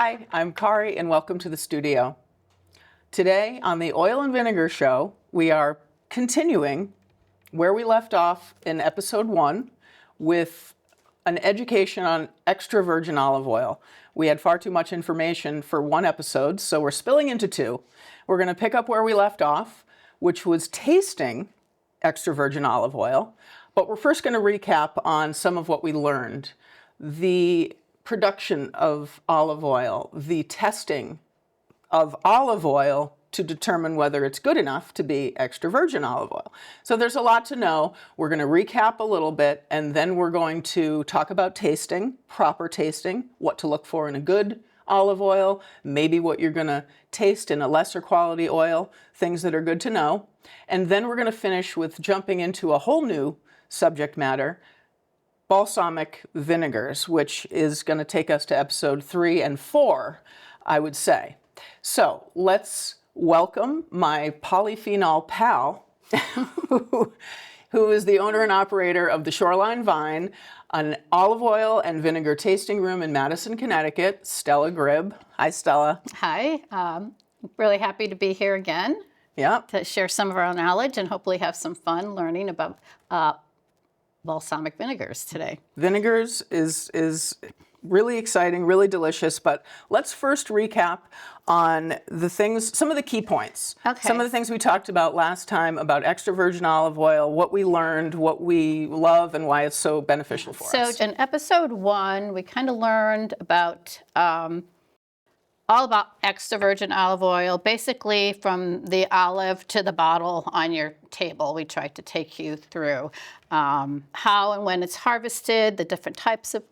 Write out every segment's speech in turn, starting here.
Hi, I'm Kari and welcome to the studio. Today on the Oil and Vinegar Show, we are continuing where we left off in episode 1 with an education on extra virgin olive oil. We had far too much information for one episode, so we're spilling into 2. We're going to pick up where we left off, which was tasting extra virgin olive oil, but we're first going to recap on some of what we learned. The production of olive oil, the testing of olive oil to determine whether it's good enough to be extra virgin olive oil. So there's a lot to know. We're going to recap a little bit, and then we're going to talk about tasting, proper tasting, what to look for in a good olive oil, maybe what you're going to taste in a lesser quality oil, things that are good to know. And then we're going to finish with jumping into a whole new subject matter, balsamic vinegars, which is going to take us to episode 3 and 4, I would say. So let's welcome my polyphenol pal, who is the owner and operator of the Shoreline Vine, an olive oil and vinegar tasting room in Madison, Connecticut, Stella Gribb. Hi, Stella. Hi. Really happy to be here again. Yeah. To share some of our knowledge and hopefully have some fun learning about balsamic vinegars today. Vinegars is really exciting, really delicious, but let's first recap on the things, some of the key points. Okay. Some of the things we talked about last time about extra virgin olive oil, what we learned, what we love, and why it's so beneficial for us. So in episode 1, we kind of learned about all about extra virgin olive oil, basically from the olive to the bottle on your table. We tried to take you through how and when it's harvested, the different types of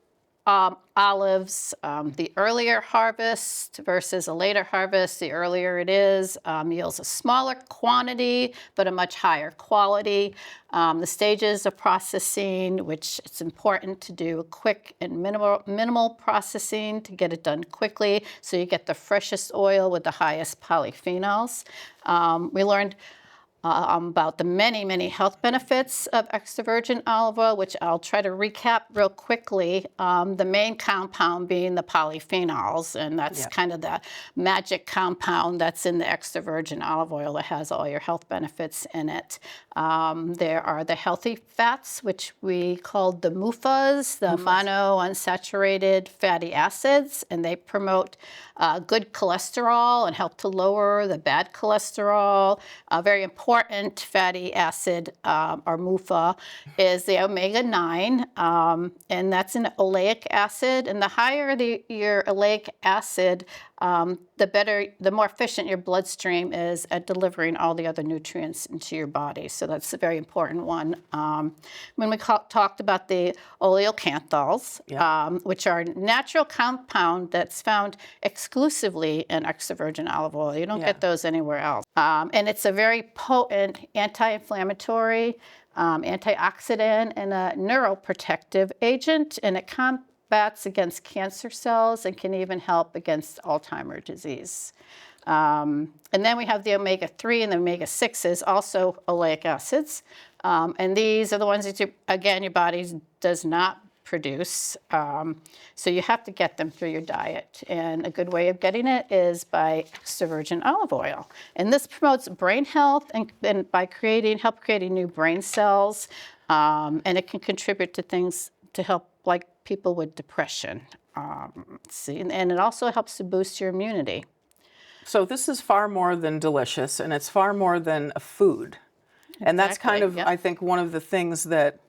olives, the earlier harvest versus a later harvest. The earlier it is, yields a smaller quantity, but a much higher quality. The stages of processing, which it's important to do a quick and minimal processing to get it done quickly so you get the freshest oil with the highest polyphenols. We learned about the many health benefits of extra virgin olive oil, which I'll try to recap real quickly. The main compound being the polyphenols, and that's kind of the magic compound that's in the extra virgin olive oil that has all your health benefits in it. There are the healthy fats, which we called the MUFAs, the monounsaturated fatty acids, and they promote good cholesterol and help to lower the bad cholesterol. Very important fatty acid, or MUFA, is the omega-9, and that's an oleic acid. And the higher your oleic acid, the more efficient your bloodstream is at delivering all the other nutrients into your body. So that's a very important one. When we talked about the oleocanthols, which are a natural compound that's found exclusively in extra virgin olive oil. You don't get those anywhere else. And it's a very potent anti-inflammatory, antioxidant, and a neuroprotective agent, and it combats against cancer cells and can even help against Alzheimer's disease. And then we have the omega-3 and the omega-6s, also oleic acids. And these are the ones that, your body does not produce. So you have to get them through your diet. And a good way of getting it is by extra virgin olive oil. And this promotes brain health and by help creating new brain cells. And it can contribute to things to help like people with depression. And it also helps to boost your immunity. So this is far more than delicious, and it's far more than a food. Exactly. And that's kind of, I think, one of the things that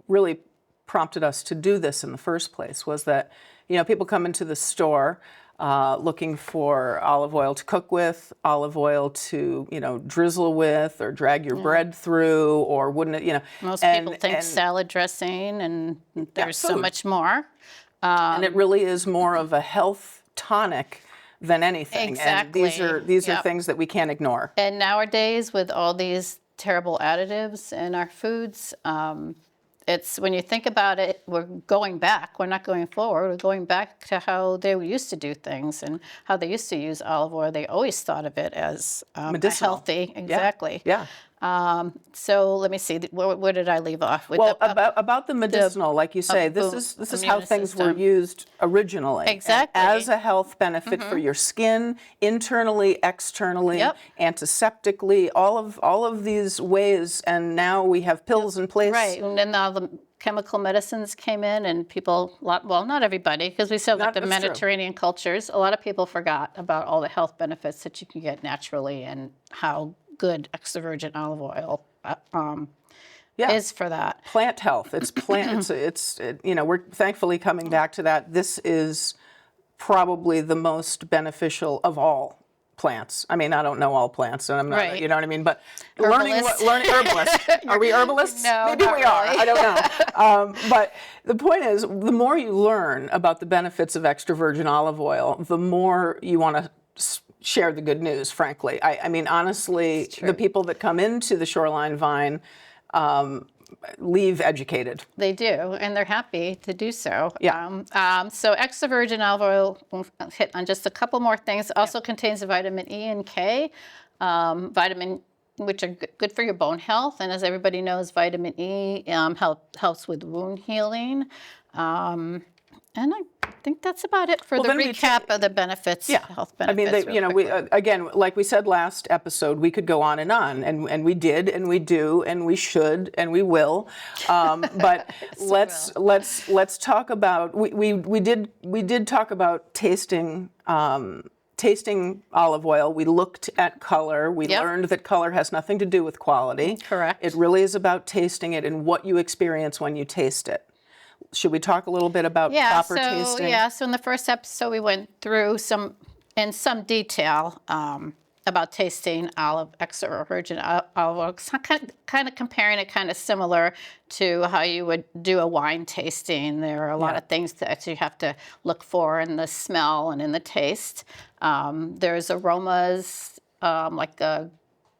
really prompted us to do this in the first place was that, people come into the store looking for olive oil to cook with, olive oil to, drizzle with or drag your bread through, or wouldn't it, Most people think salad dressing, and there's so much more. And it really is more of a health tonic than anything. Exactly. And these are things that we can't ignore. And nowadays, with all these terrible additives in our foods, it's, when you think about it, we're going back. We're not going forward. We're going back to how they used to do things and how they used to use olive oil. They always thought of it as medicinal. healthy. Exactly. Yeah. So let me see, where did I leave off? With Well, about the medicinal, like you say, this is how immune things were system. used originally. Exactly. As a health benefit for your skin, internally, externally, Yep. antiseptically, all of these ways, and now we have pills in place. Right, and then all the chemical medicines came in, and people, well, not everybody, because we still got the That's true. Mediterranean cultures. A lot of people forgot about all the health benefits that you can get naturally and how good extra virgin olive oil is for that. Plant health. It's plant. We're thankfully coming back to that. This is probably the most beneficial of all plants. I mean, I don't know all plants, and I'm not, Right. you know what I mean? But Herbalist. learning herbalists. Are we herbalists? No, Maybe not we are. really. I don't know. But the point is, the more you learn about the benefits of extra virgin olive oil, the more you want to share the good news, frankly. I mean, honestly, the people that come into the Shoreline Vine leave educated. They do, and they're happy to do so. Yeah. So extra virgin olive oil, we'll hit on just a couple more things. It also contains vitamin E and K, which are good for your bone health. And as everybody knows, vitamin E helps with wound healing. And I think that's about it for the recap of the benefits, health benefits. I mean, we again, like we said last episode, we could go on, and we did, and we do, and we should, and we will. But let's talk about we did talk about tasting. Tasting olive oil, we looked at color. We learned that color has nothing to do with quality. Correct. It really is about tasting it and what you experience when you taste it. Should we talk a little bit about proper tasting? So in the first episode, we went through in some detail about tasting extra virgin olive oil. Kind of comparing it kind of similar to how you would do a wine tasting. There are a lot of things that you have to look for in the smell and in the taste. There's aromas like the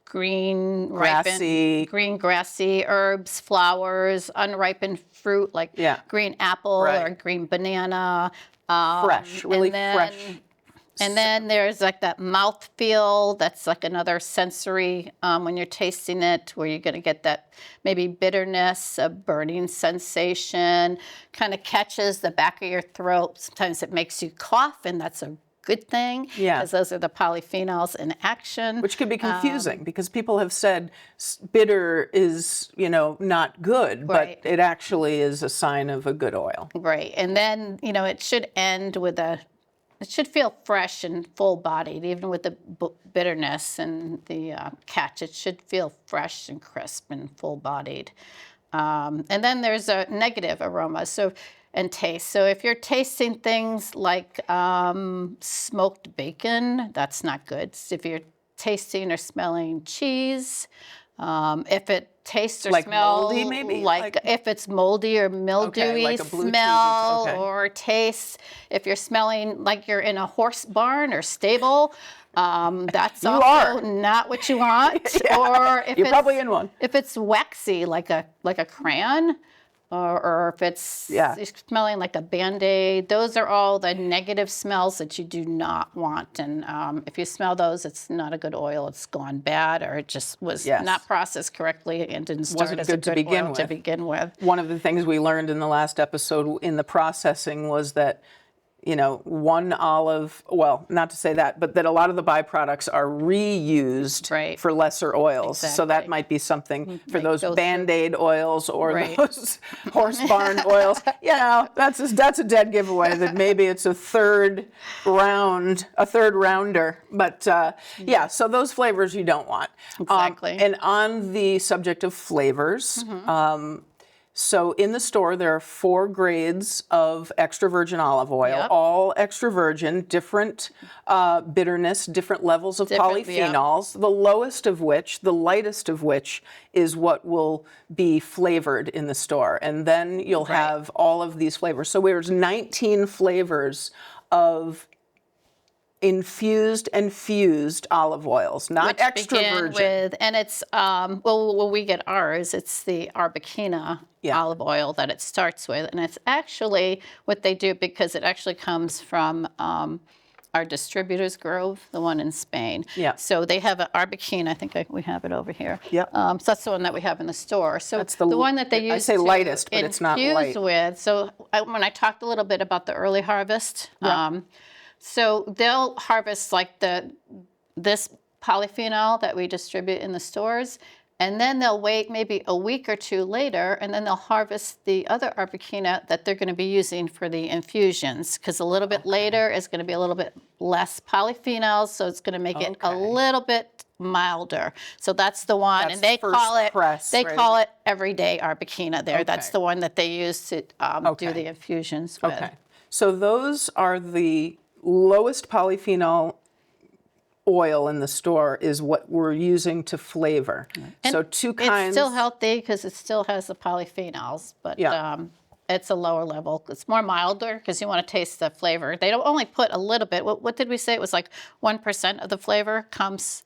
green grassy herbs, flowers, unripened fruit like green apple or green banana. Fresh, really fresh. And then there's like that mouth feel. That's like another sensory when you're tasting it, where you're going to get that maybe bitterness, a burning sensation, kind of catches the back of your throat. Sometimes it makes you cough, and that's a good thing, because those are the polyphenols in action. Which can be confusing, because people have said bitter is, not good, but it actually is a sign of a good oil. Right. And then, it should end with it should feel fresh and full-bodied, even with the bitterness and the catch. It should feel fresh and crisp and full-bodied. And then there's a negative aroma and taste. So if you're tasting things like smoked bacon, that's not good. So if you're tasting or smelling cheese, if it tastes or like smells moldy, maybe? like if it's moldy or mildewy like a blue smell cheese. or taste, if you're smelling like you're in a horse barn or stable, that's also not what you want. Or if you're probably in one. If it's waxy like a crayon, or if it's smelling like a Band-Aid, those are all the negative smells that you do not want. And if you smell those, it's not a good oil. It's gone bad, or it just was not processed correctly and didn't start as a good oil to begin with. One of the things we learned in the last episode in the processing was that, one olive, well, not to say that, but that a lot of the byproducts are reused for lesser oils. Exactly. So that might be something for those Band-Aid oils or those horse barn oils. That's a dead giveaway that maybe it's a third rounder. But so those flavors you don't want. Exactly. And on the subject of flavors, so in the store, there are 4 grades of extra virgin olive oil, all extra virgin, different bitterness, different levels of polyphenols, the lowest of which, the lightest of which, is what will be flavored in the store. And then you'll have all of these flavors. So there's 19 flavors of infused and fused olive oils, not extra virgin. And it's, when we get ours, it's the Arbequina olive oil that it starts with. And it's actually what they do, because it actually comes from our distributors grow, the one in Spain. Yeah. So they have an Arbequina. I think we have it over here. Yep. So that's the one that we have in the store. So That's the one that they use I say to lightest, but it's not infuse light. with. So when I talked a little bit about the early harvest, so they'll harvest like this polyphenol that we distribute in the stores, and then they'll wait maybe a week or two later, and then they'll harvest the other Arbequina that they're going to be using for the infusions, because a little bit later is going to be a little bit less polyphenols, so it's going to make it a little bit milder. So that's the one, That's and they first call it press, right? call it everyday Arbequina there. That's Okay. the one that they use to do the infusions with. Okay. So those are the lowest polyphenol oil in the store is what we're using to flavor. And so two kinds. It's still healthy because it still has the polyphenols, but it's a lower level. It's more milder because you want to taste the flavor. They don't only put a little bit. What did we say? It was like 1% of the flavor comes.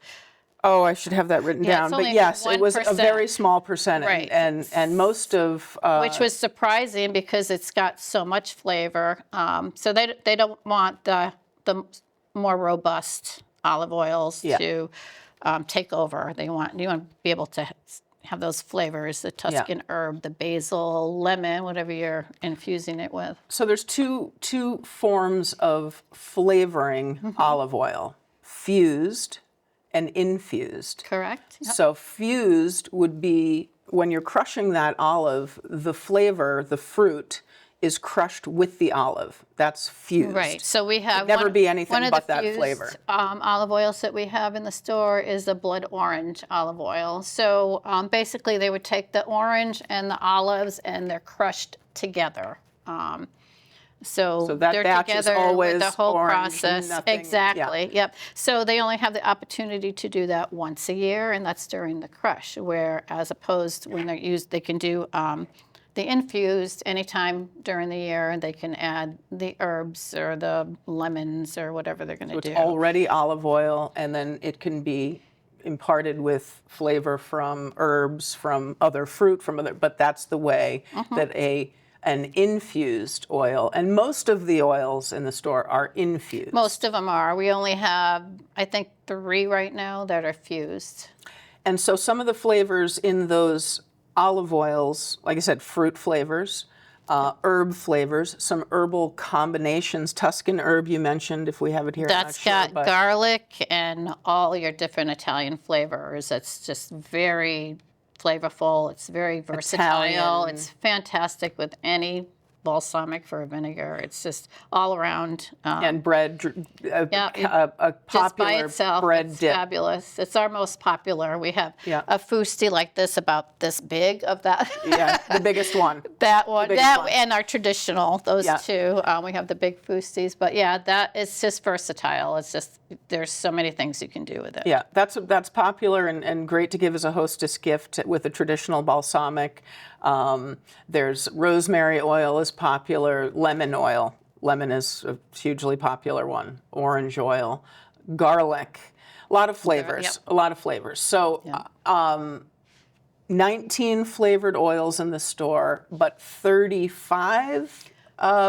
Oh, I should have that written Yeah, down. it's But only yes, it was a 1%. very small percentage. Right. And most of Which was surprising because it's got so much flavor. So they don't want the more robust olive oils to take over. You want to be able to have those flavors, the Tuscan herb, the basil, lemon, whatever you're infusing it with. So there's two forms of flavoring olive oil: fused and infused. Correct? Yep. So fused would be when you're crushing that olive, the flavor, the fruit, is crushed with the olive. That's fused. Right. So we have never be anything one of but the that fused, flavor. Olive oils that we have in the store is the blood orange olive oil. So basically, they would take the orange and the olives, and they're crushed together. So that they're batch is together always with the whole orange, process. nothing- Exactly. Yep. So they only have the opportunity to do that once a year, and that's during the crush. Where as opposed when they're used, they can do the infused anytime during the year, and they can add the herbs or the lemons or whatever they're going to do. It's already olive oil, and then it can be imparted with flavor from herbs, from other fruit, but that's the way that an infused oil, and most of the oils in the store are infused. Most of them are. We only have, I think, 3 right now that are fused. And so some of the flavors in those olive oils, like I said, fruit flavors, herb flavors, some herbal combinations. Tuscan herb you mentioned, if we have it here. That's got garlic and all your different Italian flavors. It's just very flavorful. It's very versatile. Italian. It's fantastic with any balsamic vinegar. It's just all around. And bread, a Just by popular itself, bread it's dip. fabulous. It's our most popular. We have Yeah. a fusti like this, about this big of that. Yeah, the biggest one. That one, biggest one. and our traditional, those Yeah. two. We have the big fusties, but yeah, that is just versatile. It's just there's so many things you can do with it. Yeah, that's popular and great to give as a hostess gift with a traditional balsamic. There's rosemary oil is popular, lemon oil. Lemon is a hugely popular one. Orange oil, garlic, a lot of flavors. Yep. A lot of flavors. So, 19 flavored oils in the store, but 35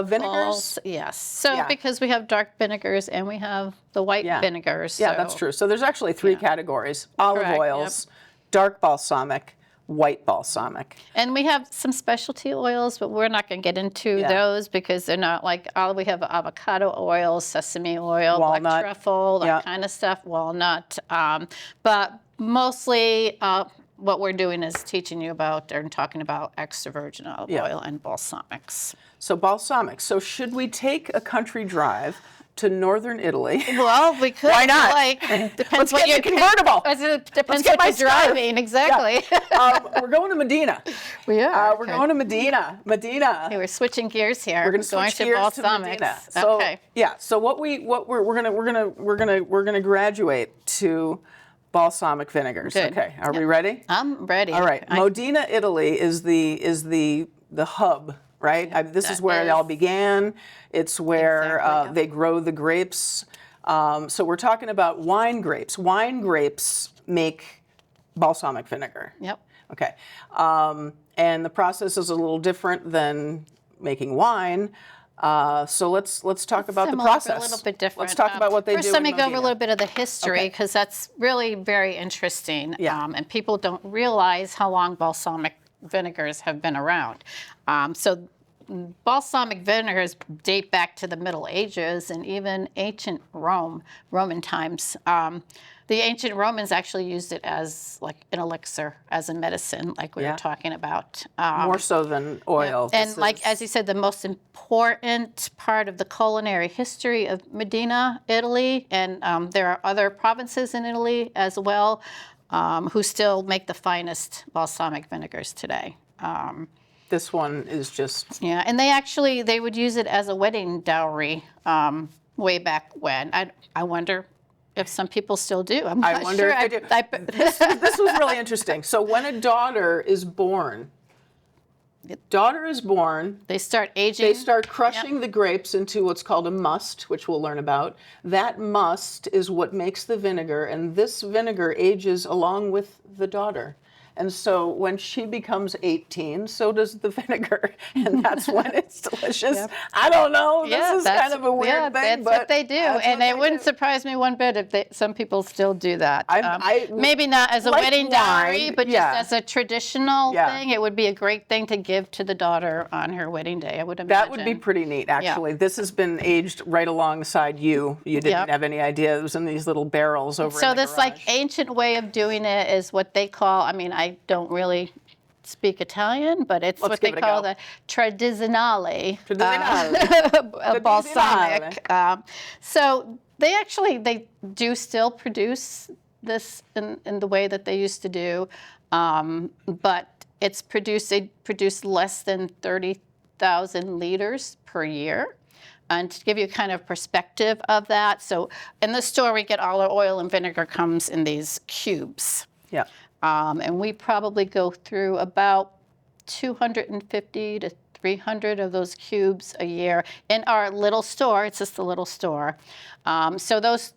vinegars. Yes. So because we have dark vinegars and we have the white vinegars. Yeah, so- that's true. So there's actually 3 categories: olive Correct, oils, dark balsamic, white balsamic. And we have some specialty oils, but we're not going to get into those because they're not like we have avocado oil, sesame oil, Walnut. black truffle, that kind of stuff, walnut. But mostly what we're doing is teaching you about and talking about extra virgin olive oil and balsamics. So balsamic. So should we take a country drive to northern Italy? Well, we could. Why not? Depends Let's what get you're the convertible. Depends Let's get what my you're scarf. driving. Exactly. We're going to Medina. We are. We're going to Medina. Okay, we're switching gears here. We're going to switch gears to Medina. So Okay. So we're gonna graduate to balsamic vinegars. Good. Okay, are we ready? I'm ready. All right. Modena, Italy is the hub, right? This is where it all began. It's where they grow the grapes. So we're talking about wine grapes. Wine grapes make balsamic vinegar. Yep. Okay. And the process is a little different than making wine. So let's talk about the Similar, but process. a little bit different. Let's talk about what they do. First, let me in go over a Modena. little bit of the history, Okay. because that's really very interesting. Yeah. And people don't realize how long balsamic vinegars have been around. So balsamic vinegars date back to the Middle Ages and even ancient Roman times. The ancient Romans actually used it as like an elixir, as a medicine, like we were talking about. More so than oil. And like, as you said, the most important part of the culinary history of Modena, Italy, and there are other provinces in Italy as well who still make the finest balsamic vinegars today. This one is just... Yeah, and they would use it as a wedding dowry way back when. I wonder if some people still do. I'm not I wonder sure. if they do. This was really interesting. So when a daughter is born, they start aging. they start crushing the grapes into what's called a must, which we'll learn about. That must is what makes the vinegar, and this vinegar ages along with the daughter. And so when she becomes 18, so does the vinegar, and that's when it's delicious. Yep. I don't know. This is kind of a weird thing, that's but what they do, and it wouldn't surprise me one bit if some people still do that. Maybe not as a like wedding dowry, but just as a traditional thing. It would be a great thing to give to the daughter on her wedding day, I would imagine. That would be pretty neat, actually. This has been aged right alongside you. You didn't have any idea. It was in these little barrels over in the this garage. like ancient way of doing it is what they call, I don't really speak Italian, but it's what they call the tradizionale balsamic. So they do still produce this in the way that they used to do, but they produce less than 30,000 liters per year. And to give you kind of perspective of that, so in the store we get all our oil and vinegar comes in these cubes. Yeah. And we probably go through about 250 to 300 of those cubes a year in our little store. It's just a little store. So those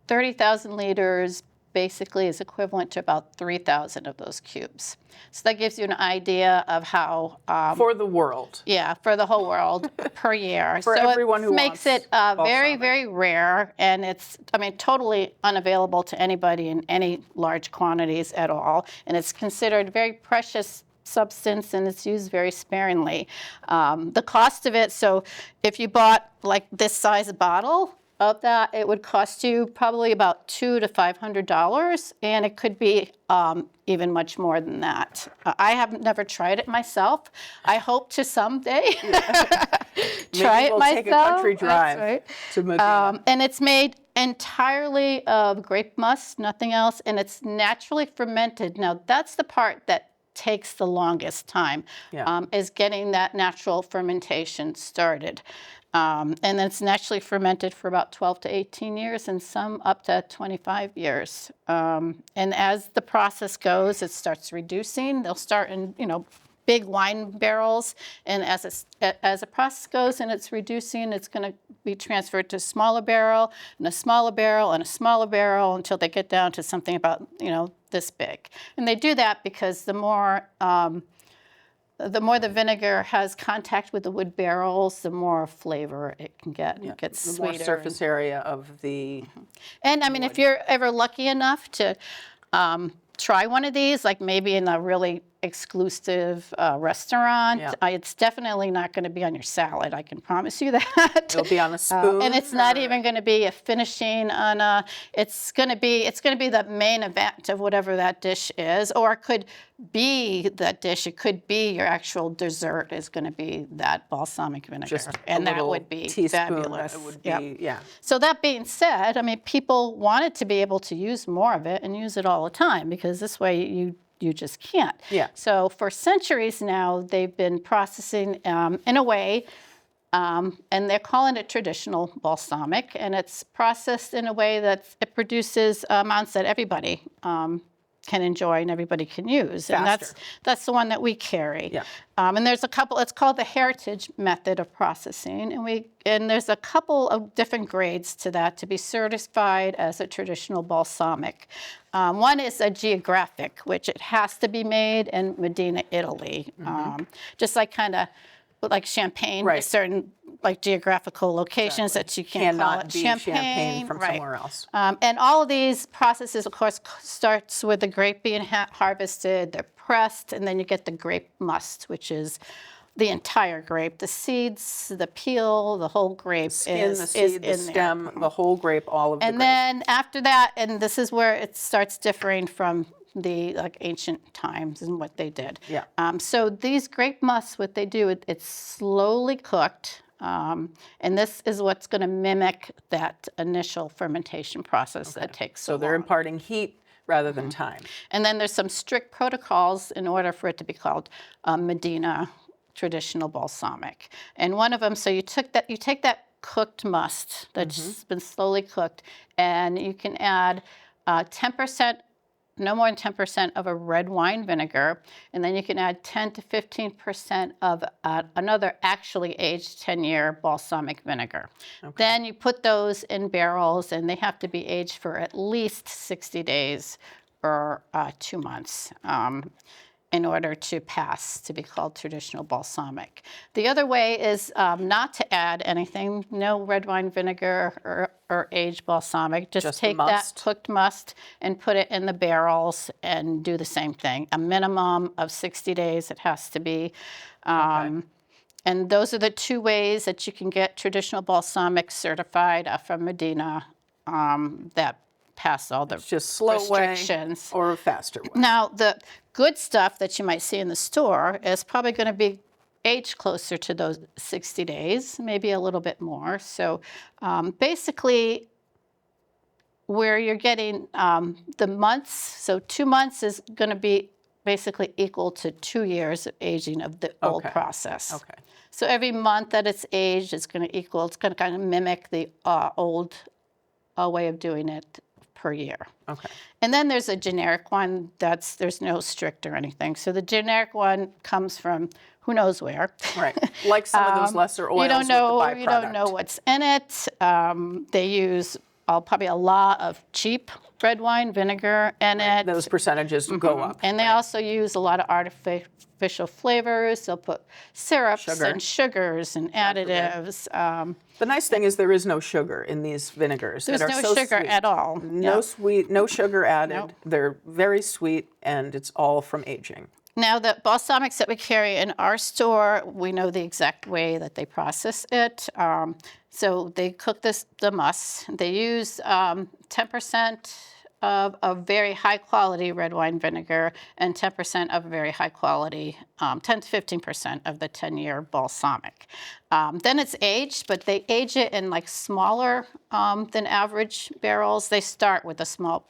30,000 liters basically is equivalent to about 3,000 of those cubes. So that gives you an idea of how... for the world. Yeah, for the whole world per year. For everyone who makes it very, very rare, and it's, totally unavailable to anybody in any large quantities at all. And it's considered a very precious substance, and it's used very sparingly. The cost of it, so if you bought like this size bottle of that, it would cost you probably about $200 to $500, and it could be even much more than that. I have never tried it myself. I hope to someday try it myself. Maybe we'll take a country drive to Modena. And it's made entirely of grape must, nothing else, and it's naturally fermented. Now, that's the part that takes the longest time, is getting that natural fermentation started. And then it's naturally fermented for about 12 to 18 years and some up to 25 years. And as the process goes, it starts reducing. They'll start in, big wine barrels. And as the process goes and it's reducing, it's going to be transferred to a smaller barrel and a smaller barrel and a smaller barrel until they get down to something about, this big. And they do that because the more the vinegar has contact with the wood barrels, the more flavor it can get. It gets the sweeter. more surface area of the And if you're ever lucky enough to try one of these, like maybe in a really exclusive restaurant, it's definitely not going to be on your salad. I can promise you that. It'll be on a spoon, and it's not even going to be a finishing on a. It's going to be the main event of whatever that dish is, or it could be that dish. It could be your actual dessert is going to be that balsamic vinegar, and that would be fabulous. It would be, So that being said, people wanted to be able to use more of it and use it all the time, because this way you just can't. Yeah. So for centuries now, they've been processing in a way, and they're calling it traditional balsamic, and it's processed in a way that it produces amounts that everybody can enjoy and everybody can use. Faster. And that's the one that we carry. Yeah. And there's a couple, it's called the heritage method of processing, and there's a couple of different grades to that to be certified as a traditional balsamic. One is a geographic, which it has to be made in Modena, Italy. Just like kind of like champagne, Right. certain like geographical locations that you can't call Cannot it be champagne from somewhere else. And all of these processes, of course, starts with the grape being harvested, they're pressed, and then you get the grape must, which is the entire grape, the seeds, the peel, the whole grape Skin, is the seed, the in stem, there. the whole grape, all of the And grape. then after that, and this is where it starts differing from the like ancient times and what they did. Yeah. So these grape musts, what they do, it's slowly cooked. And this is what's going to mimic that initial fermentation process that takes so So they're long. imparting heat rather than time. And then there's some strict protocols in order for it to be called Modena traditional balsamic. And one of them, so you take that cooked must that's been slowly cooked, and you can add 10%, no more than 10% of a red wine vinegar, and then you can add 10 to 15% of another actually aged 10-year balsamic vinegar. Then you put those in barrels, and they have to be aged for at least 60 days or 2 months. In order to pass to be called traditional balsamic. The other way is not to add anything, no red wine vinegar or aged balsamic. Just take that cooked must and put it in the barrels and do the same thing. A minimum of 60 days it has to be. And those are the two ways that you can get traditional balsamic certified from Modena that pass all the Just slow restrictions. Way or a faster way. Now, the good stuff that you might see in the store is probably going to be aged closer to those 60 days, maybe a little bit more. So basically, where you're getting the months, so 2 months is going to be basically equal to 2 years of aging of the old process. Okay. So every month that it's aged is going to equal, it's going to kind of mimic the old way of doing it per year. Okay. And then there's a generic one there's no strict or anything. So the generic one comes from who knows where. Right. Like some of those lesser oils you don't know, with the byproduct. You don't know what's in it. They use probably a lot of cheap red wine vinegar in it. Those percentages go up. And they also use a lot of artificial flavors. They'll put syrups and sugars and additives. The nice thing is there is no sugar in these vinegars. There's no sugar at all. No sugar added. They're very sweet, and it's all from aging. Now, the balsamics that we carry in our store, we know the exact way that they process it. So they cook the must. They use 10% of a very high quality red wine vinegar and 10% of very high quality, 10 to 15% of the 10-year balsamic. Then it's aged, but they age it in like smaller than average barrels. They start with a small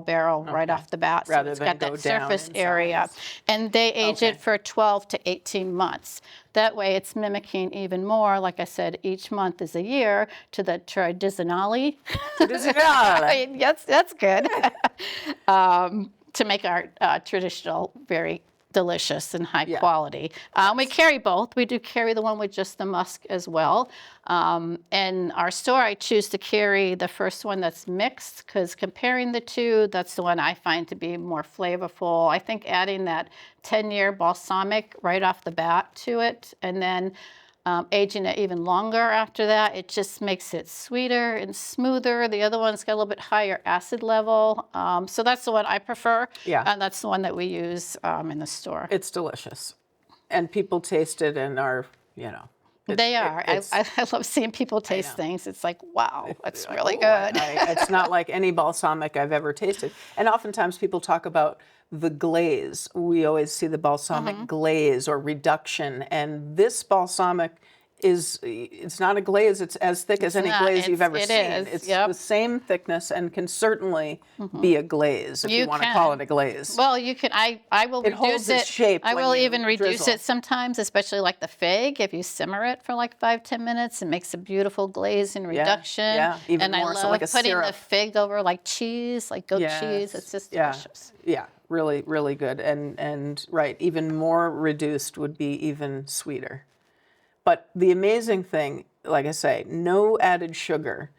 barrel right off the bat, so it's got that surface area. And they age it for 12 to 18 months. That way it's mimicking even more, like I said, each month is a year to the tradizionale. Yes, that's good. To make our traditional very delicious and high quality. We carry both. We do carry the one with just the musk as well. In our store, I choose to carry the first one that's mixed because comparing the two, that's the one I find to be more flavorful. I think adding that 10-year balsamic right off the bat to it and then aging it even longer after that, it just makes it sweeter and smoother. The other one's got a little bit higher acid level. So that's the one I prefer. Yeah. And that's the one that we use in the store. It's delicious. And people taste it and are, They are. I love seeing people taste things. It's like, wow, that's really good. It's not like any balsamic I've ever tasted. And oftentimes people talk about the glaze. We always see the balsamic glaze or reduction. And this balsamic it's not a glaze. It's as thick as any glaze you've ever seen. It's the same thickness and can certainly be a glaze if you want to call it a glaze. Well, you can. I will reduce holds its shape I when will you even reduce drizzle. it sometimes, especially like the fig. If you simmer it for like 5-10 minutes, it makes a beautiful glaze and reduction. Yeah, even and more I love so like a putting syrup. the fig over like cheese, like goat cheese. It's just delicious. Yeah, really, really good. And right, even more reduced would be even sweeter. But the amazing thing, like I say, no added sugar.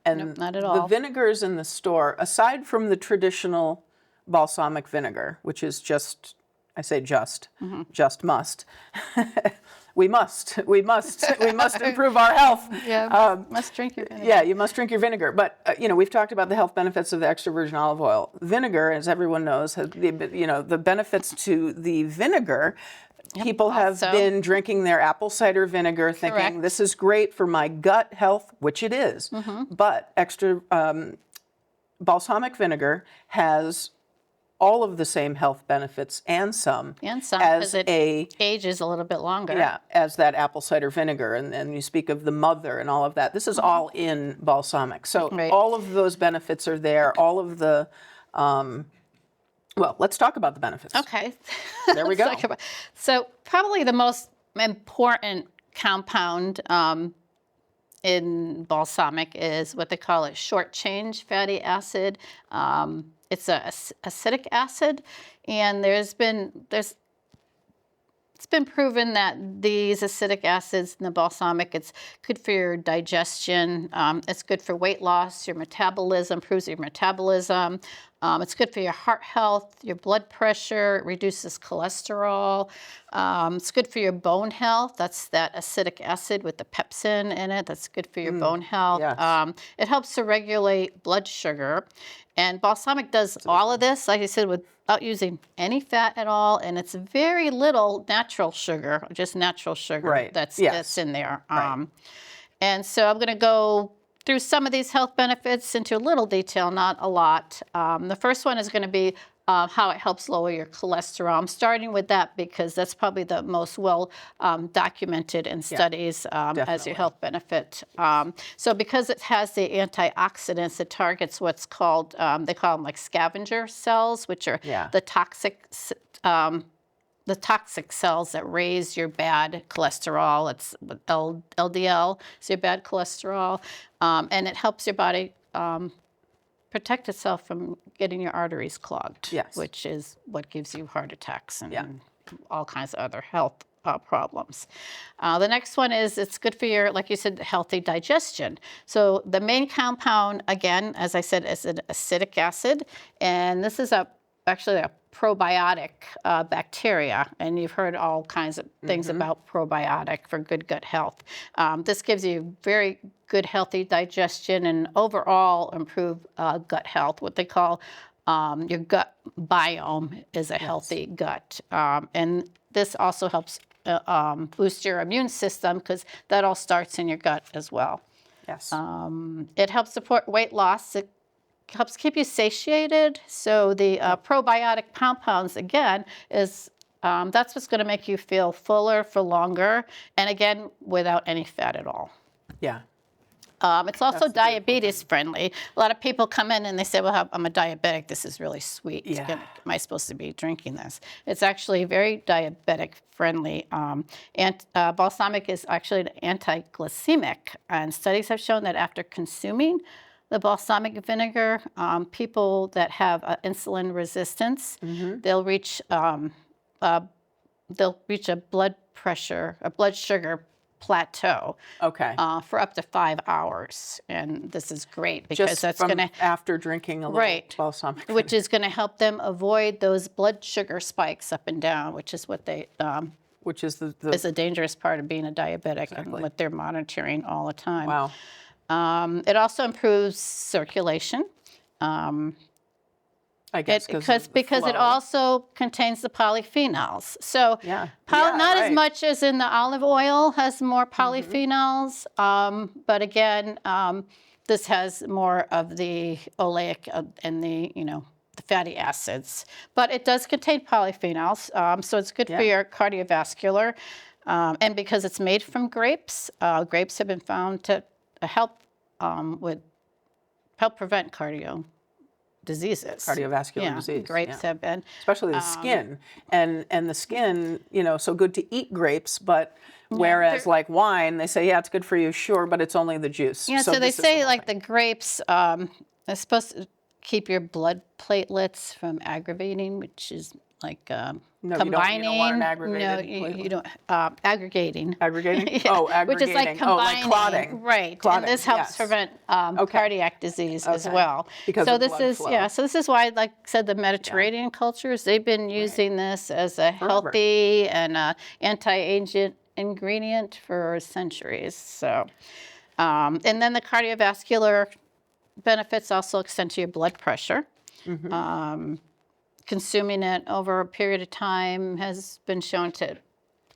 And not at all. The vinegars in the store, aside from the traditional balsamic vinegar, which is just I say just must. we must improve our health. Yeah, must drink your vinegar. Yeah, you must drink your vinegar. But, we've talked about the health benefits of the extra virgin olive oil. Vinegar, as everyone knows, has the benefits to the vinegar. People have been drinking their apple cider vinegar thinking, this is great for my gut health, which it is. But extra balsamic vinegar has all of the same health benefits and some because it ages a little bit longer. Yeah, as that apple cider vinegar, and you speak of the mother and all of that. This is all in balsamic. So all of those benefits are there. All of the, well, let's talk about the benefits. Okay. There we go. So probably the most important compound in balsamic is what they call a short chain fatty acid. It's a acidic acid, and it's been proven that these acidic acids in the balsamic, it's good for your digestion, it's good for weight loss, your metabolism, improves your metabolism, it's good for your heart health, your blood pressure, it reduces cholesterol, it's good for your bone health, that's that acidic acid with the pepsin in it, that's good for your bone health. Yes. It helps to regulate blood sugar, and balsamic does all of this, like I said, without using any fat at all, and it's very little natural sugar, just natural sugar that's in there. And so I'm going to go through some of these health benefits into a little detail, not a lot. The first one is going to be how it helps lower your cholesterol. I'm starting with that because that's probably the most well documented in studies as your health benefit. So because it has the antioxidants, it targets what's called, they call them like scavenger cells, which are the toxic cells that raise your bad cholesterol. It's LDL, so your bad cholesterol, and it helps your body protect itself from getting your arteries clogged, which is what gives you heart attacks and all kinds of other health problems. The next one is it's good for your, like you said, healthy digestion. So the main compound, again, as I said, is an acidic acid, and this is actually a probiotic bacteria, and you've heard all kinds of things about probiotic for good gut health. This gives you very good healthy digestion and overall improved gut health. What they call your gut biome is a healthy gut, and this also helps boost your immune system because that all starts in your gut as well. Yes. It helps support weight loss. It helps keep you satiated. So the probiotic compounds, again, is that's what's going to make you feel fuller for longer, and again, without any fat at all. Yeah. It's also diabetes friendly. A lot of people come in and they say, well, I'm a diabetic. This is really sweet. Am I supposed to be drinking this? It's actually very diabetic friendly. And balsamic is actually an anti-glycemic. And studies have shown that after consuming the balsamic vinegar, people that have insulin resistance, they'll reach a blood sugar plateau for up to 5 hours, and this is great because just that's going to after drinking a little balsamic vinegar. Which is going to help them avoid those blood sugar spikes up and down, which is what they which is is a dangerous part of being a diabetic and what they're monitoring all the time. Wow. It also improves circulation. I guess because it also contains the polyphenols. So not as much as in the olive oil has more polyphenols, but again, this has more of the oleic and the fatty acids. But it does contain polyphenols, so it's good for your cardiovascular. And because it's made from grapes, grapes have been found to help prevent cardiovascular disease. Grapes have been. Especially the skin. And the skin, so good to eat grapes, but whereas like wine, they say, it's good for you, sure, but it's only the juice. Yeah, so they say like the grapes are supposed to keep your blood platelets from aggravating, which is like No, combining. you don't want an aggregated. No, you don't. Aggregating. Aggregating? Yeah, Oh, aggregating. Which is like combining. Oh, like clotting. Right. Clotting, And this helps yes. prevent Okay. cardiac disease as Okay. well. Because so of this blood is flow. yeah. So this is why, like I said, the Mediterranean cultures, they've been using this as a healthy and anti-aging ingredient for centuries. So, and then the cardiovascular benefits also extend to your blood pressure. Consuming it over a period of time has been shown to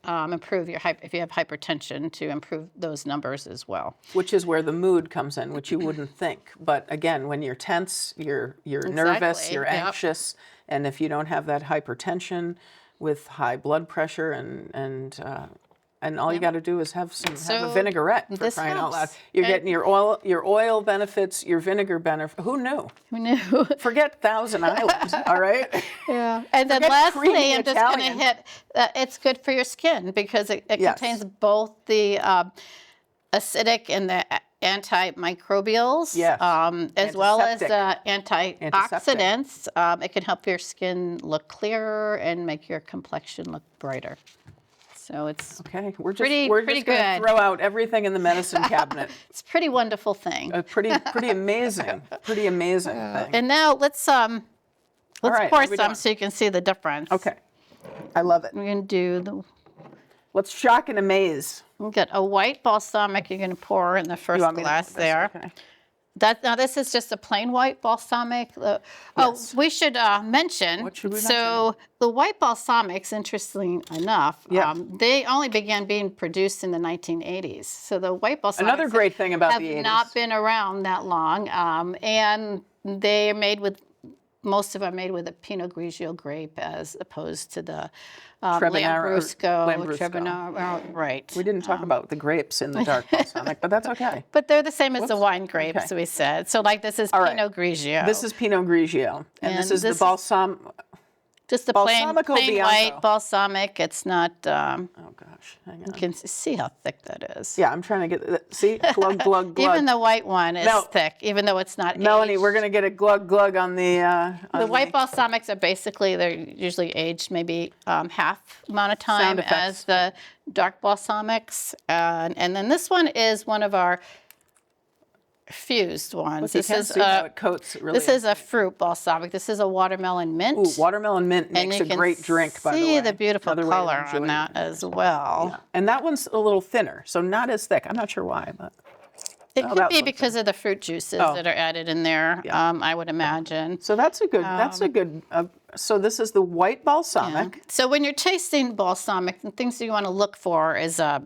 improve your if you have hypertension, to improve those numbers as well. Which is where the mood comes in, which you wouldn't think. But again, when you're tense, you're nervous, you're Yep. anxious, and if you don't have that hypertension with high blood pressure and all you got to do is have a vinaigrette for this crying out loud. helps. You're getting your oil benefits, your vinegar benefit. Who knew? Who knew? Forget Thousand Island, all right? Yeah. And then Forget lastly, creamy I'm just going to Italian. hit, it's good for your skin because it Yes. contains both the acidic and the antimicrobials, Yes. as well as Antiseptic. antioxidants. It can help your skin look clearer and make your complexion look brighter. So it's Okay, we're just pretty going to good. throw out everything in the medicine cabinet. It's a pretty wonderful thing. A pretty amazing thing. And now let's right, pour what are we some doing? so you can see the difference. Okay, I love it. We're going to do the. Let's shock and amaze. We've got a white balsamic you're going to pour in the first You want me to glass put this? there. Okay. Now this is just a plain white balsamic. Yes. Oh, we should mention. What should we so the white balsamics, interestingly enough, Yeah. they only began being produced in the 1980s. So the white balsamics Another great thing about have the 80s. not been around that long, and they are made with. Most of them are made with a Pinot Grigio grape as opposed to the Lambrusco, Trebbiano, right. We didn't talk about the grapes in the dark balsamic, but that's okay. But they're the same as the wine grapes, Okay. we said. So like this is All right. Pinot Grigio. This is Pinot Grigio, and this And is this the balsam. just a plain Balsamico Bianco. white balsamic. It's not, Oh gosh, hang you on. can see how thick that is. Yeah, I'm trying to get. See, glug glug glug. Even the white one is No. thick, even though it's not Melanie, aged. we're gonna get a glug glug on the. The white balsamics are basically, they're usually aged maybe half amount of time Sound effects. as the dark balsamics. And then this one is one of our fused ones. You can see how it coats. Really. This is a fruit balsamic. This is a watermelon mint. Ooh, watermelon mint And makes you a can great drink. By the way, see the beautiful Another way to color enjoy on it. that as well. Yeah. And that one's a little thinner, so not as thick. I'm not sure why, but It Oh, could that be looks because of the fruit juices Oh. that are added in there, Yeah. I would imagine. so that's a good. That's a good. So this is the white balsamic. So when you're tasting balsamic, the things that you want to look for is a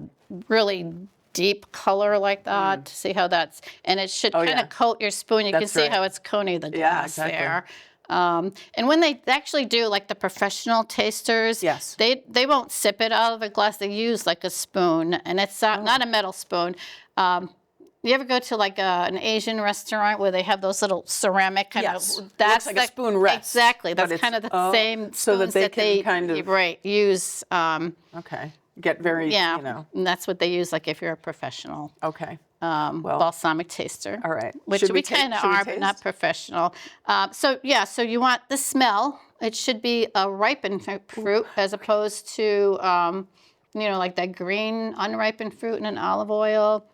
really deep color like that. See how that's, and it should kind yeah. of coat your spoon. You can That's see right. how it's coating the Yeah, glass exactly. there. And when they actually do, like the professional tasters, Yes. they won't sip it out of a glass. They use like a spoon, and it's not a metal spoon. You ever go to like an Asian restaurant where they have those little ceramic kind Yes. of? Looks like a spoon rest, Exactly. but That's it's- kind of the oh, same so that spoons they can kind of- right use. Okay. Get very. Yeah, You know. and that's what they use. Like if you're a professional Okay. balsamic taster. All right. Which Should we ta- kind of should we are, but not taste? professional. So you want the smell. It should be a ripened fruit as opposed to like that green unripened fruit in an olive oil.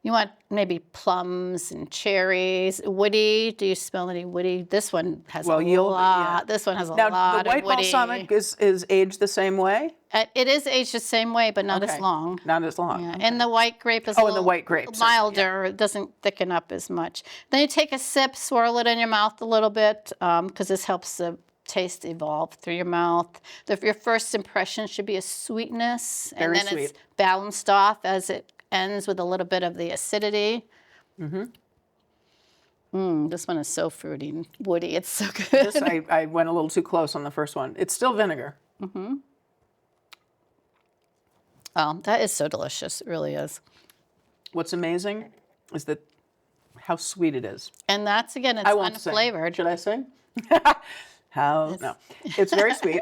You want maybe plums and cherries, woody. Do you smell any woody? This one has a lot. This one has a Now lot the white of woody. balsamic is aged the same way. It is aged the same way, but not as Okay. long. Not as long. Yeah. Okay. And the white grape is Oh, a and the little white grape, certainly, milder. It doesn't thicken up as much. Then you take a sip, swirl it in your mouth a little bit, because this helps the taste evolve through your mouth. Your first impression should be a sweetness, Very and then it's sweet. balanced off as it ends with a little bit of the acidity. This one is so fruity and woody. It's so good. This, I went a little too close on the first one. It's still vinegar. Oh, that is so delicious. It really is. What's amazing is that how sweet it is. And that's, again, it's I won't sing. unflavored. Should I sing? How? No. It's very sweet.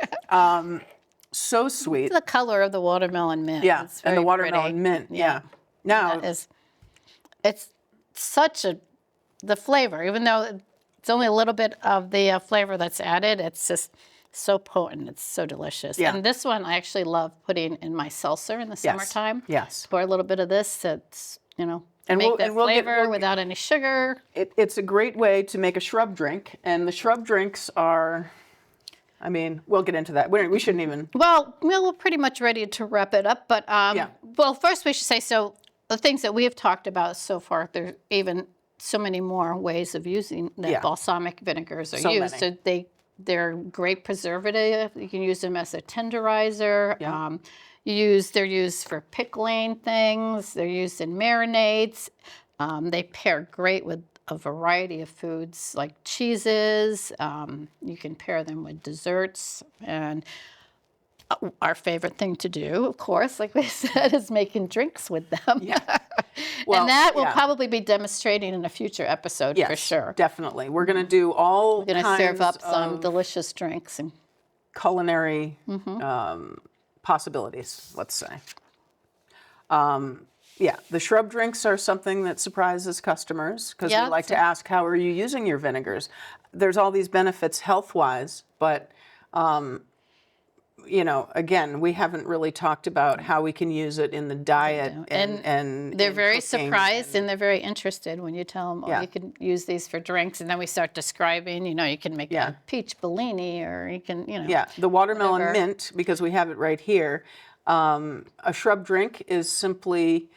So sweet. The color of the watermelon mint. Yeah. It's And the very watermelon pretty. mint. Yeah. Now, It's such the flavor, even though It's only a little bit of the flavor that's added. It's just so potent. It's so delicious. Yeah. And this one I actually love putting in my seltzer in the summertime. Yes. Pour a little bit of this. That's, And make we'll- that and we'll get- flavor we'll- without any sugar. It's a great way to make a shrub drink, and the shrub drinks are, I mean, we'll get into that. We shouldn't even. Well, we're pretty much ready to wrap it up. But, well, first we should say, so the things that we have talked about so far, there's even so many more ways of using that balsamic vinegars are So used. many. So they're great preservative. You can use them as a tenderizer. Yeah. They're used for pickling things. They're used in marinades. They pair great with a variety of foods like cheeses. You can pair them with desserts. And our favorite thing to do, of course, like we said, is making drinks with them. Yeah. Well, and that we'll probably be demonstrating in a future episode for sure. Definitely. We're going to do all We're going to serve up some of delicious drinks. And culinary possibilities, let's say. The shrub drinks are something that surprises customers because we like to ask, how are you using your vinegars? There's all these benefits health-wise, but again, we haven't really talked about how we can use it in the diet and they're in very cooking surprised and they're very interested when you tell them, you can use these for drinks. And then we start describing, you can make a peach Bellini or you can, the watermelon whatever. mint, because we have it right here. A shrub drink is simply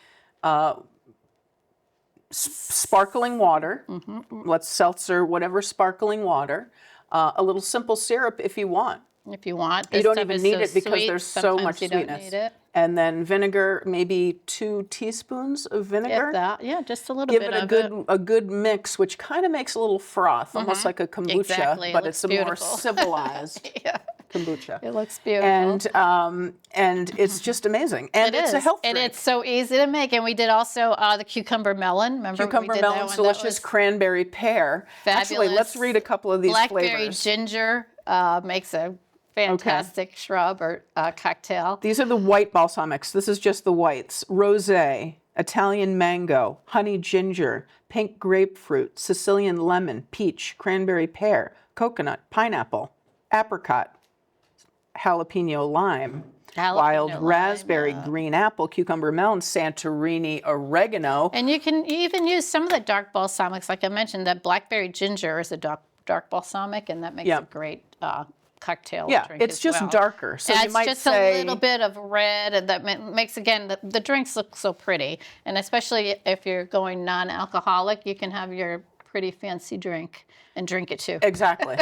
sparkling water, let's seltzer, whatever sparkling water, a little simple syrup if you want. If you want. You This don't stuff even is need so it because sweet, there's so sometimes much you don't sweetness. need it. And then vinegar, maybe 2 teaspoons of vinegar. If that, just a little Give bit it of a good mix, which kind of makes a little froth, almost like a kombucha, Exactly. It but looks it's a more beautiful. civilized Yeah, kombucha. it looks beautiful. And it's just amazing, and it's a health and drink. it's so easy to make. And we did also the cucumber melon. Remember Cucumber we did that melon's one? delicious, That was cranberry pear. Actually, let's fabulous. read a couple of these Blackberry flavors. ginger makes a fantastic shrub or cocktail. These are the white balsamics. This is just the whites. Rosé, Italian mango, honey ginger, pink grapefruit, Sicilian lemon, peach, cranberry pear, coconut, pineapple, apricot, jalapeno lime, wild lime, raspberry, green apple, cucumber melon, Santorini, oregano. And you can even use some of the dark balsamics. Like I mentioned, that blackberry ginger is a dark balsamic, and that makes a great cocktail drink it's as just well. darker. So you Adds might just say a little bit of red, and that makes, again, the drinks look so pretty. And especially if you're going non-alcoholic, you can have your pretty fancy drink and drink it too. Exactly.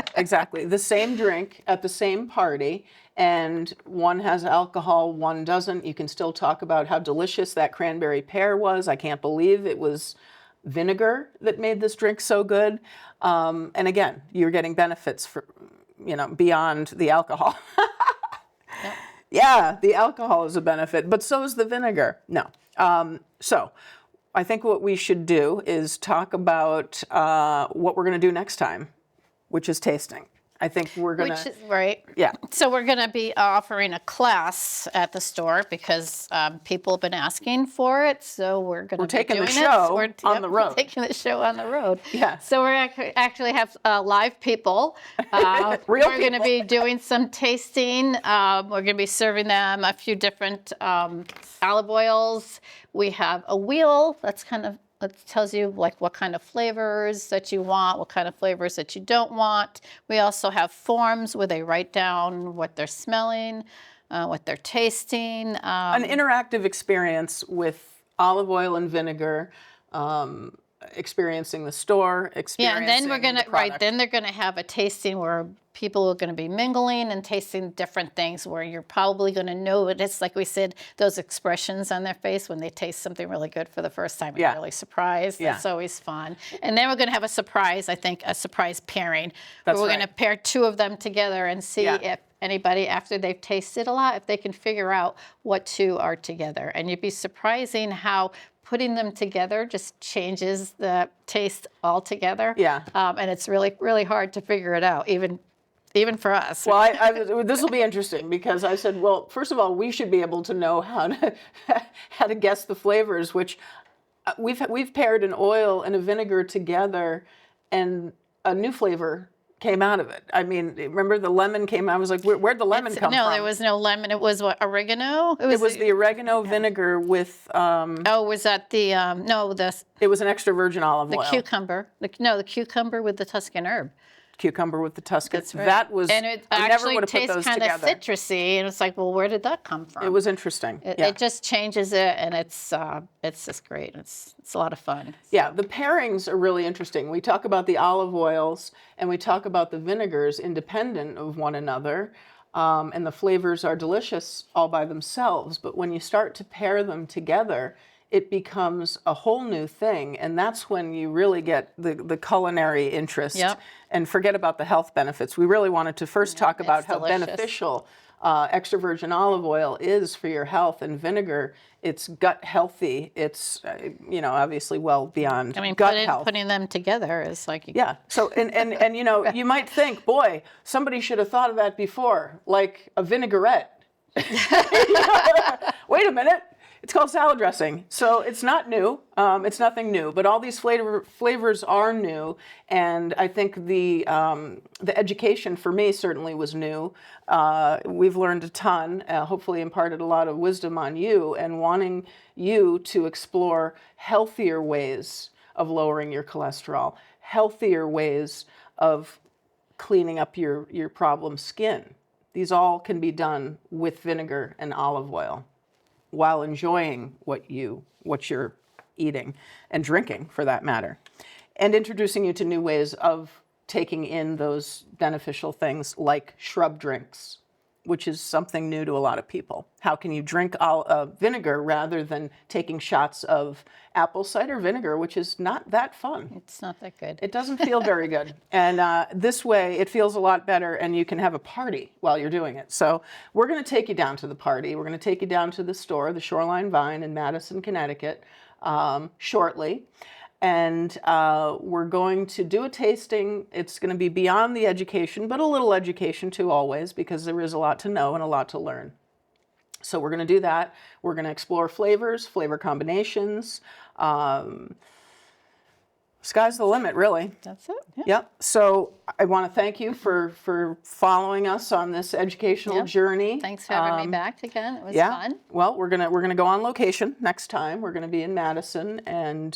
The same drink at the same party, and one has alcohol, one doesn't. You can still talk about how delicious that cranberry pear was. I can't believe it was vinegar that made this drink so good. And again, you're getting benefits for, beyond the alcohol. Yeah, the alcohol is a benefit, but so is the vinegar. No. So I think what we should do is talk about what we're going to do next time, which is tasting. I think we're going to... Right. Yeah. So we're going to be offering a class at the store because people have been asking for it. So we're going to be taking the doing show it. on the road. We're taking the show on the road. Yeah. So we're actually have live people. Real We're going to be doing some tasting. We're going to be serving them a few different olive oils. We have a wheel that's it tells you like what kind of flavors that you want, what kind of flavors that you don't want. We also have forms where they write down what they're smelling, what they're tasting. An interactive experience with olive oil and vinegar, experiencing the store, experiencing and then we're the product. then they're gonna have a tasting where people are gonna be mingling and tasting different things where you're probably gonna notice, like we said, those expressions on their face when they taste something really good for the first time. They're really surprised. Yeah. That's always fun. And then we're gonna have a surprise, I think, a surprise pairing. That's where we're right. gonna pair 2 of them together and see if anybody, after they've tasted a lot, if they can figure out what 2 are together. And you'd be surprising how putting them together just changes the taste altogether. Yeah. And it's really, really hard to figure it out, even for us. Well, this will be interesting because I said, well, first of all, we should be able to know how to guess the flavors, which we've paired an oil and a vinegar together, and a new flavor came out of it. I mean, remember the lemon came out? I was like, where'd the lemon come No, from? there was no lemon. It was what, oregano? It was the oregano vinegar with, Oh, was that the, no, it was an extra virgin olive oil. cucumber. The cucumber with the Tuscan herb. Cucumber with the Tuscan. That's right. That was, And it I never actually would have put tastes those kind of together. citrusy, and it's like, well, where did that come from? It was interesting. Yeah. It just changes it, and it's just great. It's a lot of fun. Yeah, the pairings are really interesting. We talk about the olive oils and we talk about the vinegars independent of one another, and the flavors are delicious all by themselves. But when you start to pair them together, it becomes a whole new thing, and that's when you really get the culinary interest. Yep. And forget about the health benefits. We really wanted to first talk about it's how delicious. beneficial extra virgin olive oil is for your health, and vinegar. It's gut healthy. It's obviously well beyond I mean, gut health. putting them together is like, Yeah. So and you might think, boy, somebody should have thought of that before, like a vinaigrette. Wait a minute. It's called salad dressing, so it's not new. It's nothing new, but all these flavors are new, and I think the education for me certainly was new. We've learned a ton, hopefully imparted a lot of wisdom on you, and wanting you to explore healthier ways of lowering your cholesterol, healthier ways of cleaning up your problem skin. These all can be done with vinegar and olive oil, while enjoying what you're eating and drinking, for that matter, and introducing you to new ways of taking in those beneficial things like shrub drinks, which is something new to a lot of people. How can you drink vinegar rather than taking shots of apple cider vinegar, which is not that fun? it's not that good. It doesn't feel very good. And this way, it feels a lot better, and you can have a party while you're doing it. So we're going to take you down to the party. We're going to take you down to the store, the Shoreline Vine in Madison, Connecticut, shortly. And we're going to do a tasting. It's going to be beyond the education, but a little education too always, because there is a lot to know and a lot to learn. So we're going to do that. We're going to explore flavors, flavor combinations. Sky's the limit, really. That's it. Yeah. Yep. So I want to thank you for following us on this educational Yep. journey. Thanks for having me back again. It was Yeah. fun. Well, we're gonna go on location next time. We're gonna be in Madison, and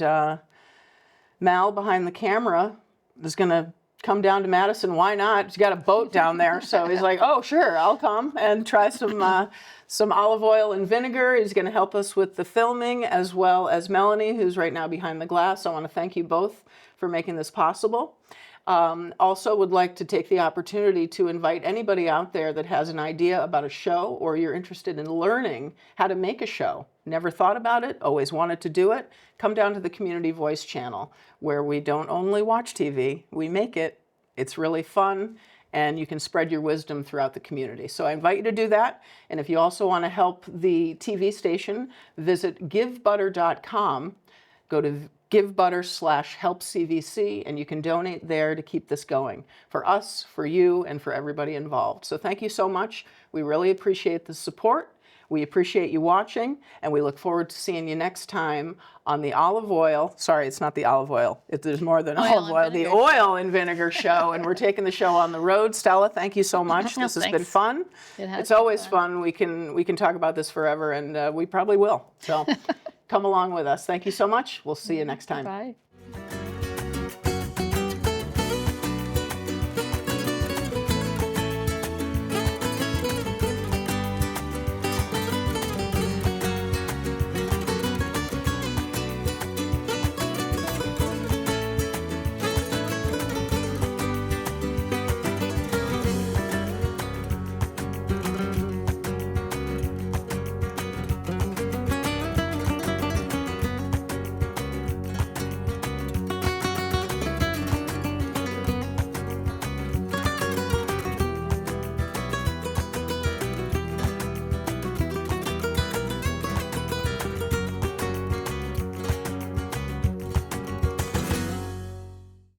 Mal behind the camera is gonna come down to Madison. Why not? He's got a boat down there, so he's like, "Oh, sure, I'll come and try some olive oil and vinegar." He's going to help us with the filming, as well as Melanie, who's right now behind the glass. I want to thank you both for making this possible. Also would like to take the opportunity to invite anybody out there that has an idea about a show, or you're interested in learning how to make a show. Never thought about it, always wanted to do it. Come down to the Community Voice channel, where we don't only watch TV, we make it. It's really fun, and you can spread your wisdom throughout the community. So I invite you to do that. And if you also want to help the TV station, visit givebutter.com. Go to givebutter/helpcvc, and you can donate there to keep this going for us, for you, and for everybody involved. So thank you so much. We really appreciate the support. We appreciate you watching, and we look forward to seeing you next time on the olive oil. Sorry, it's not the olive oil. There's more than olive oil. The oil and vinegar show, and we're taking the show on the road. Stella, thank you so much. This has been fun. It's always fun. We can talk about this forever, and we probably will. So come along with us. Thank you so much. We'll see you next time. Bye.